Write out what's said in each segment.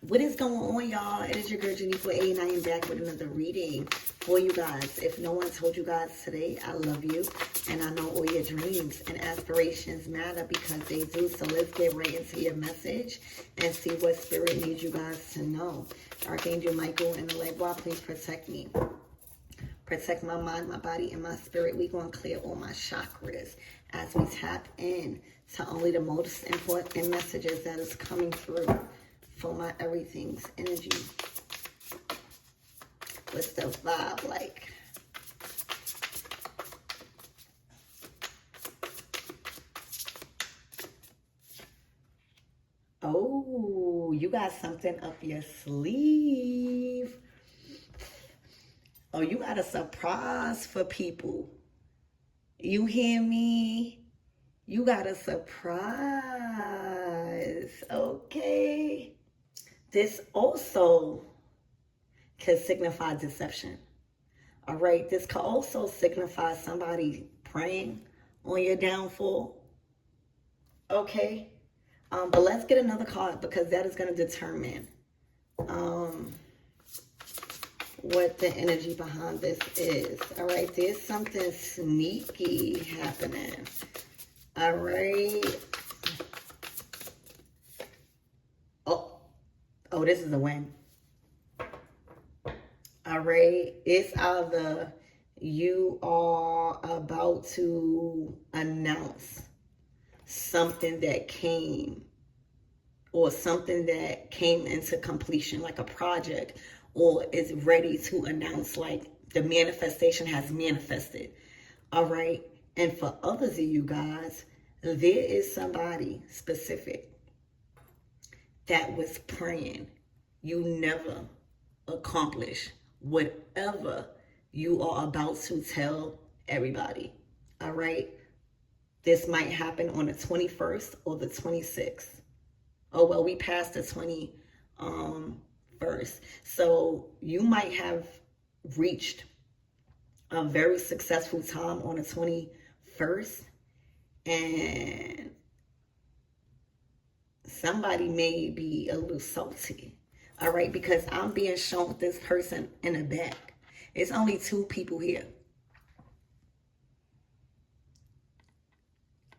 What is going on, y'all? It is your girl Janiqua A, and I am back with another reading for you guys. If no one told you guys today, I love you, and I know all your dreams and aspirations matter because they do. So let's get right into your message and see what spirit needs you guys to know. Archangel Michael and the light bar, please protect me. Protect my mind, my body, and my spirit. We're going to clear all my chakras as we tap in to only the most important messages that is coming through for my everything's energy. What's the vibe like? Oh, you got something up your sleeve. Oh, you got a surprise for people. You hear me? You got a surprise. Okay. This also can signify deception. All right. This can also signify somebody preying on your downfall. Okay. But let's get another card because that is going to determine what the energy behind this is. All right. There's something sneaky happening. All right. Oh, this is a win. All right. It's either you are about to announce something that came into completion, like a project, or is ready to announce, like the manifestation has manifested. All right. And for others of you guys, there is somebody specific that was praying you never accomplish whatever you are about to tell everybody. All right. This might happen on the 21st or the 26th. Oh, well, we passed the 21st. So you might have reached a very successful time on the 21st, and somebody may be a little salty. All right, because I'm being shown this person in the back. It's only two people here.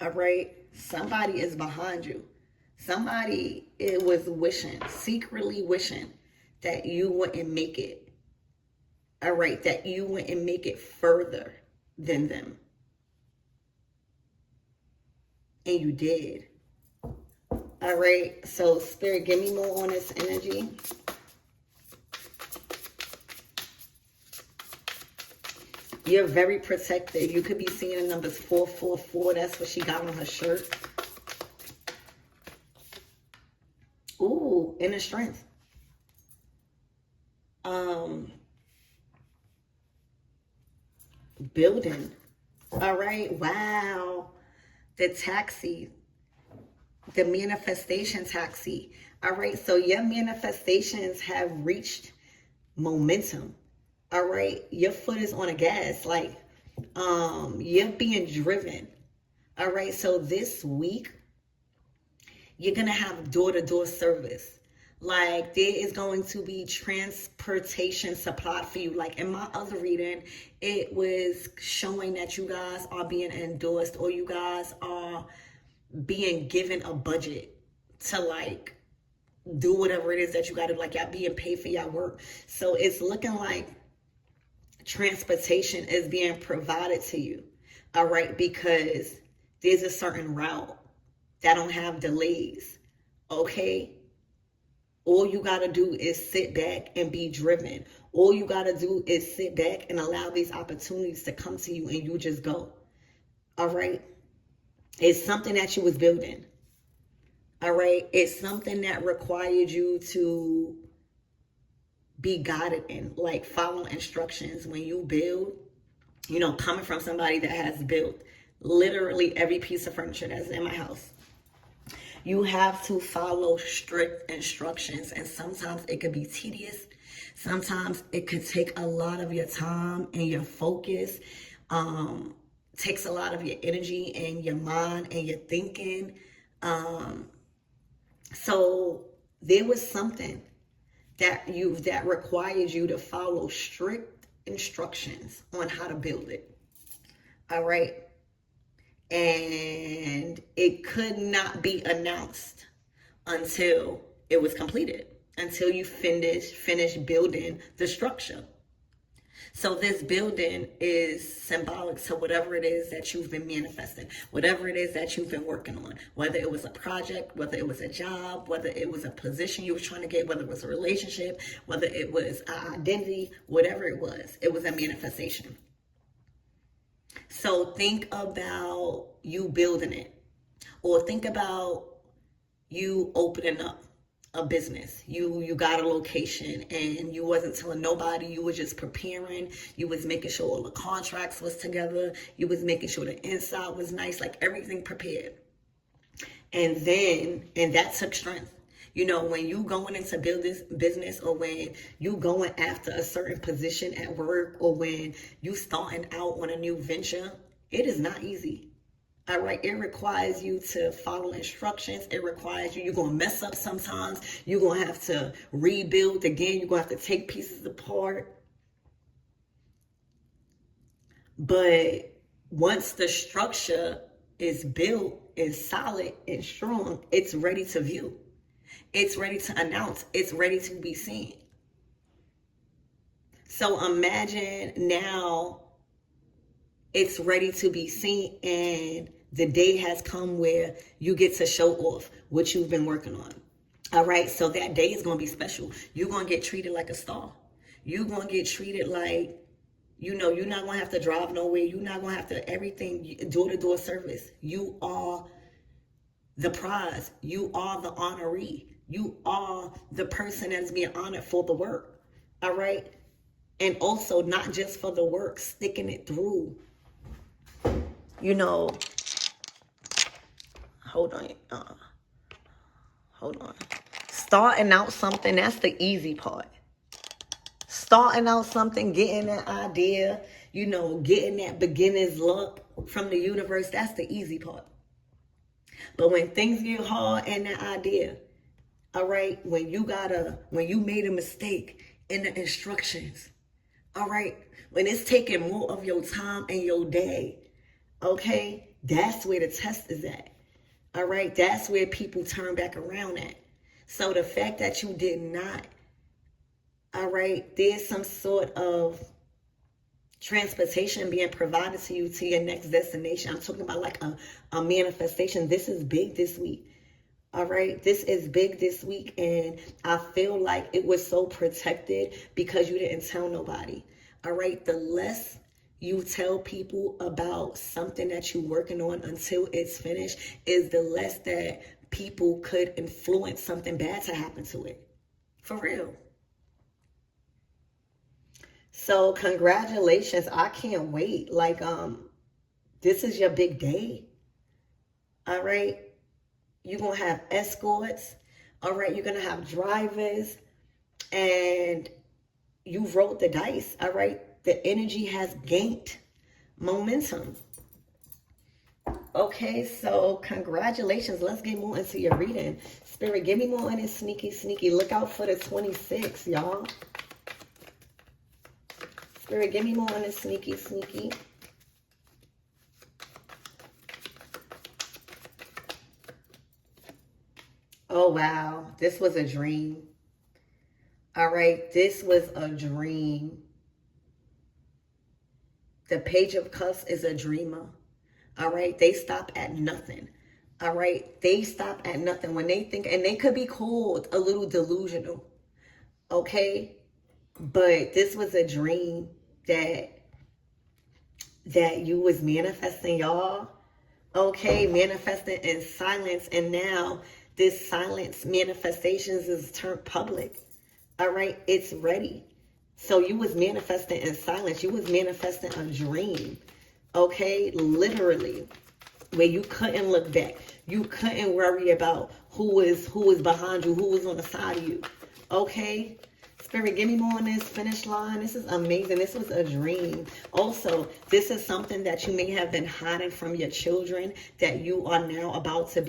All right, somebody is behind you. Somebody was secretly wishing that you wouldn't make it. All right, that you wouldn't make it further than them. And you did. All right, so Spirit, give me more on this energy. You're very protected. You could be seeing the numbers 444. That's what she got on her shirt. Ooh, inner strength. Building. All right, wow. The taxi. The manifestation taxi. All right, so your manifestations have reached momentum. All right, your foot is on the gas, like you're being driven. All right, so this week you're gonna have door-to-door service. Like there is going to be transportation supplied for you. Like in my other reading, it was showing that you guys are being endorsed, or you guys are being given a budget to like do whatever it is that you got to, like y'all being paid for y'all work. So it's looking like transportation is being provided to you. All right, because there's a certain route that don't have delays. Okay, all you got to do is sit back and be driven. All you got to do is sit back and allow these opportunities to come to you, and you just go. All right. It's something that you was building. All right. It's something that required you to be guided in, like follow instructions when you build, you know, coming from somebody that has built literally every piece of furniture that's in my house. You have to follow strict instructions, and sometimes it could be tedious. Sometimes it could take a lot of your time and your focus. Takes a lot of your energy and your mind and your thinking. So there was something that requires you to follow strict instructions on how to build it. All right. And it could not be announced until it was completed, until you finish building the structure. So this building is symbolic to whatever it is that you've been manifesting, whatever it is that you've been working on, whether it was a project, whether it was a job, whether it was a position you were trying to get, whether it was a relationship, whether it was an identity, whatever it was a manifestation. So think about you building it, or think about you opening up a business. You got a location and you wasn't telling nobody. You were just preparing. You was making sure all the contracts was together. You was making sure the inside was nice, like everything prepared. And that took strength. You know, when you going into build this business, or when you going after a certain position at work, or when you starting out on a new venture, it is not easy. All right, it requires you to follow instructions. It requires you're going to mess up sometimes. You're going to have to rebuild again. You're going to have to take pieces apart. But once the structure is built, is solid and strong, it's ready to view. It's ready to announce. It's ready to be seen. So imagine now it's ready to be seen, and the day has come where you get to show off what you've been working on. All right, so that day is going to be special. You're going to get treated like a star. You're going to get treated like, you know, you're not going to have to drive nowhere. You're not going to have to everything, door-to-door service. You are the prize. You are the honoree. You are the person that's being honored for the work. All right? And also not just for the work, sticking it through. You know, hold on. Starting out something, that's the easy part. Starting out something, getting that idea, you know, getting that beginner's luck from the universe, that's the easy part. But when things get hard and that idea, all right, when you made a mistake in the instructions, all right, when it's taking more of your time and your day, okay, that's where the test is at. All right, that's where people turn back around at. So the fact that you did not, all right, there's some sort of transportation being provided to you to your next destination. I'm talking about like a manifestation. This is big this week. All right, this is big this week, and I feel like it was so protected because you didn't tell nobody. All right, the less you tell people about something that you're working on until it's finished is the less that people could influence something bad to happen to it. For real. So congratulations. I can't wait. Like, this is your big day. All right. You're going to have escorts. All right. You're going to have drivers, and you rolled the dice. All right. The energy has gained momentum. Okay, so congratulations. Let's get more into your reading. Spirit, give me more on this sneaky. Look out for the 26, y'all. Spirit, give me more on this sneaky. Oh, wow. This was a dream. All right, this was a dream. The Page of Cups is a dreamer. All right, they stop at nothing. All right, they stop at nothing when they think, and they could be called a little delusional. Okay, but this was a dream that you was manifesting, y'all. Okay, manifesting in silence, and now this silence manifestations is turned public. All right, it's ready. So you was manifesting in silence. You was manifesting a dream. Okay, literally, where you couldn't look back. You couldn't worry about who was behind you, who was on the side of you. Okay, Spirit, give me more on this finish line. This is amazing. This was a dream. Also, this is something that you may have been hiding from your children that you are now about to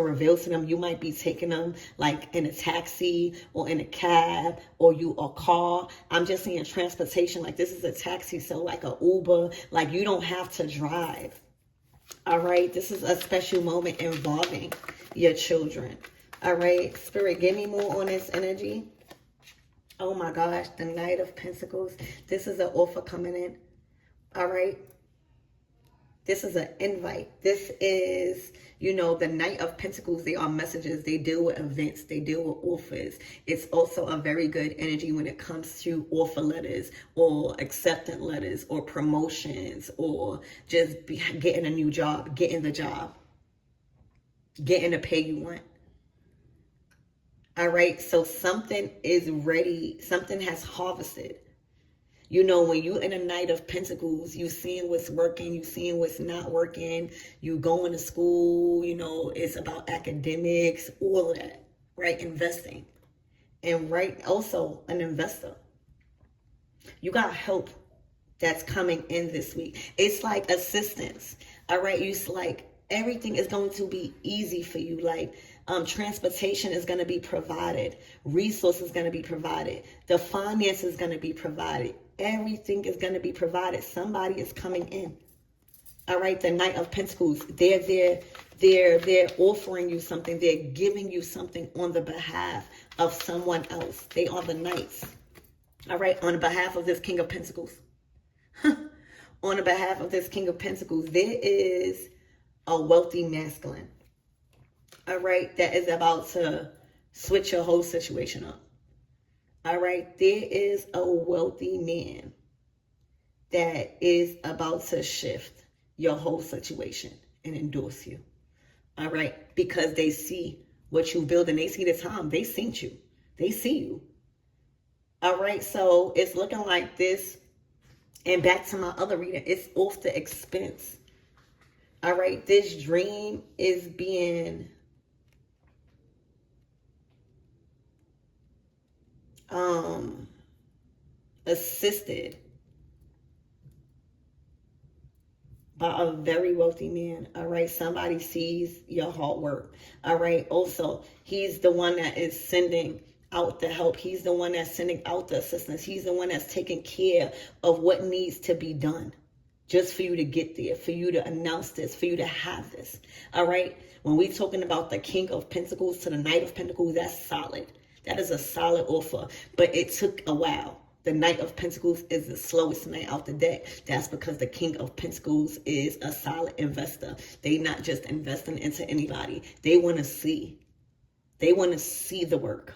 reveal to them. You might be taking them like in a taxi or in a cab or a car. I'm just saying transportation. Like this is a taxi, so like a Uber. Like you don't have to drive. All right. This is a special moment involving your children. All right. Spirit, give me more on this energy. Oh my gosh, the Knight of Pentacles. This is an offer coming in. All right. This is an invite. This is, the Knight of Pentacles. They are messages. They deal with events. They deal with offers. It's also a very good energy when it comes to offer letters or acceptance letters or promotions or just getting a new job, getting the job, getting the pay you want. All right, so something is ready. Something has harvested. When you're in a Knight of Pentacles, you seeing what's working, you seeing what's not working, you going to school, it's about academics, all of that, right? Investing. And also an investor. You got help that's coming in this week. It's like assistance. All right, it's like everything is going to be easy for you. Like transportation is going to be provided. Resources going to be provided. The finance is going to be provided. Everything is going to be provided. Somebody is coming in. All right, the Knight of Pentacles. They're offering you something. They're giving you something on the behalf of someone else. They are the Knights. All right, on behalf of this King of Pentacles. On the behalf of this King of Pentacles, there is a wealthy masculine. All right, that is about to switch your whole situation up. All right, there is a wealthy man that is about to shift your whole situation and endorse you. All right, because they see what you build and they see the time. They seen you. They see you. All right, so it's looking like this. And back to my other reading, it's off the expense. All right, this dream is being assisted by a very wealthy man. All right, somebody sees your hard work. All right, also, he's the one that is sending out the help. He's the one that's sending out the assistance. He's the one that's taking care of what needs to be done just for you to get there, for you to announce this, for you to have this. All right, when we're talking about the King of Pentacles to the Knight of Pentacles, that's solid. That is a solid offer, but it took a while. The Knight of Pentacles is the slowest knight out the deck. That's because the King of Pentacles is a solid investor. They not just investing into anybody. They want to see. They want to see the work.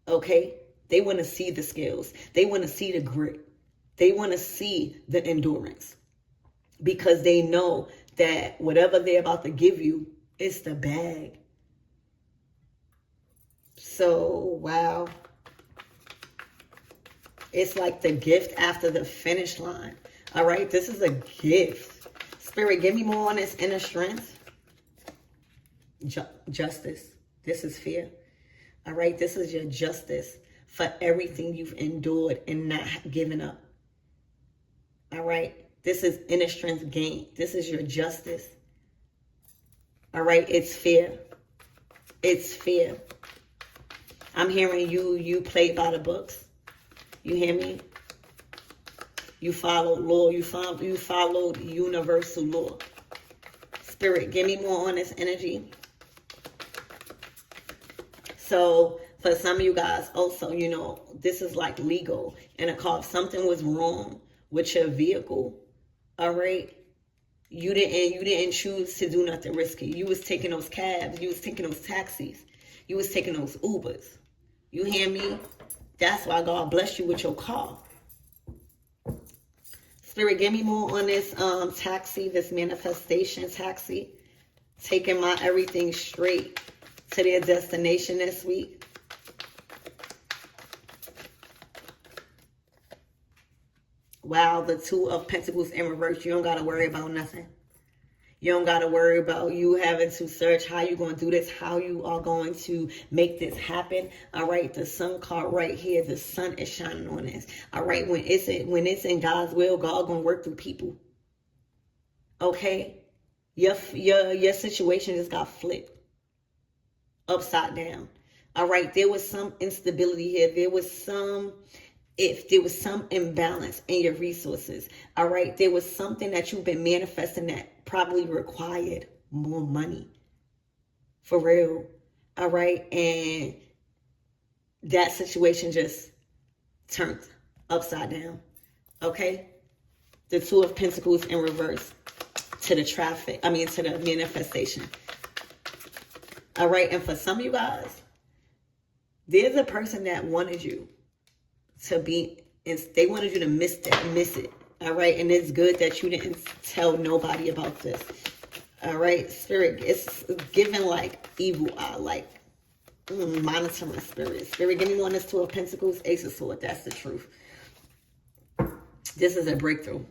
Okay? They want to see the skills. They want to see the grit. They want to see the endurance. Because they know that whatever they're about to give you, it's the bag. So, wow. It's like the gift after the finish line. All right, this is a gift. Spirit, give me more on this inner strength. Justice. This is fear. All right, this is your justice for everything you've endured and not giving up. All right, this is inner strength gain. This is your justice. All right, it's fear. It's fear. I'm hearing you play by the books. You hear me? You followed law. You followed universal law. Spirit, give me more on this energy. So for some of you guys also, this is like legal. And a car, if something was wrong with your vehicle, all right, you didn't choose to do nothing risky. You was taking those cabs. You was taking those taxis. You was taking those Ubers. You hear me? That's why God bless you with your car. Spirit, give me more on this taxi, this manifestation taxi. Taking my everything straight to their destination this week. Wow, the Two of Pentacles in reverse. You don't got to worry about nothing. You don't got to worry about you having to search how you're going to do this, how you are going to make this happen. All right, the sun card right here, the sun is shining on this. All right, when it's in God's will, God going to work through people. Okay, your situation just got flipped upside down. All right, there was some instability here. There was some imbalance in your resources. All right, there was something that you've been manifesting that probably required more money. For real. All right, and that situation just turned upside down. Okay, the Two of Pentacles in reverse to the manifestation. All right, and for some of you guys, there's a person that wanted you to be, and they wanted you to miss it. All right, and it's good that you didn't tell nobody about this. All right, Spirit, it's giving like evil eye, like monitoring spirit. Spirit, give me one that's Two of Pentacles, Ace of Swords. That's the truth. This is a breakthrough.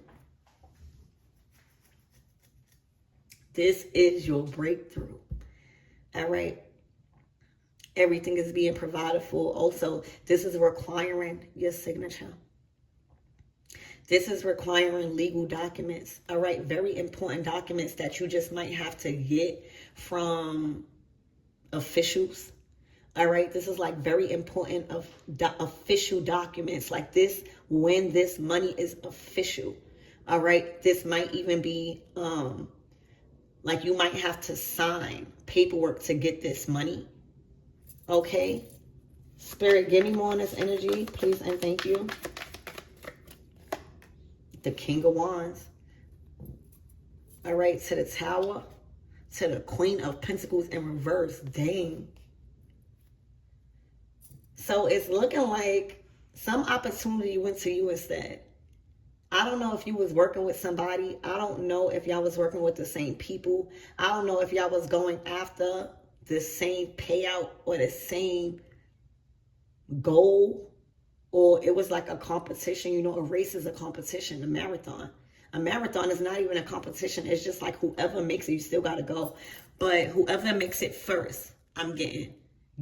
This is your breakthrough. All right. Everything is being provided for. Also, this is requiring your signature. This is requiring legal documents. All right. Very important documents that you just might have to get from officials. All right. This is like very important of official documents like this. When this money is official. All right. This might even be like you might have to sign paperwork to get this money. Okay. Spirit, give me more on this energy, please and thank you. The King of Wands. All right, to the Tower. To the Queen of Pentacles in reverse. Dang. So it's looking like some opportunity went to you instead. I don't know if you was working with somebody. I don't know if y'all was working with the same people. I don't know if y'all was going after the same payout or the same goal, or it was like a competition. You know, a race is a competition, a marathon. A marathon is not even a competition. It's just like whoever makes it, you still got to go. But whoever makes it first,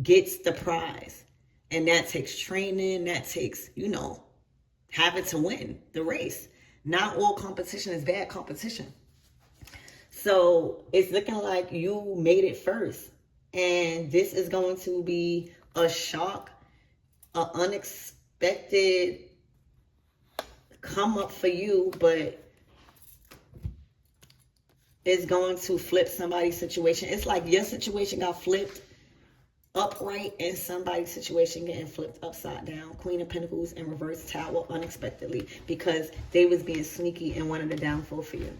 gets the prize. And that takes training. That takes, having to win the race. Not all competition is bad competition. So it's looking like you made it first. And this is going to be a shock, an unexpected come up for you, but it's going to flip somebody's situation. It's like your situation got flipped upright and somebody's situation getting flipped upside down. Queen of Pentacles in reverse, Tower, unexpectedly, because they was being sneaky and wanted a downfall for you.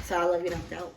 So I love you, knocked out.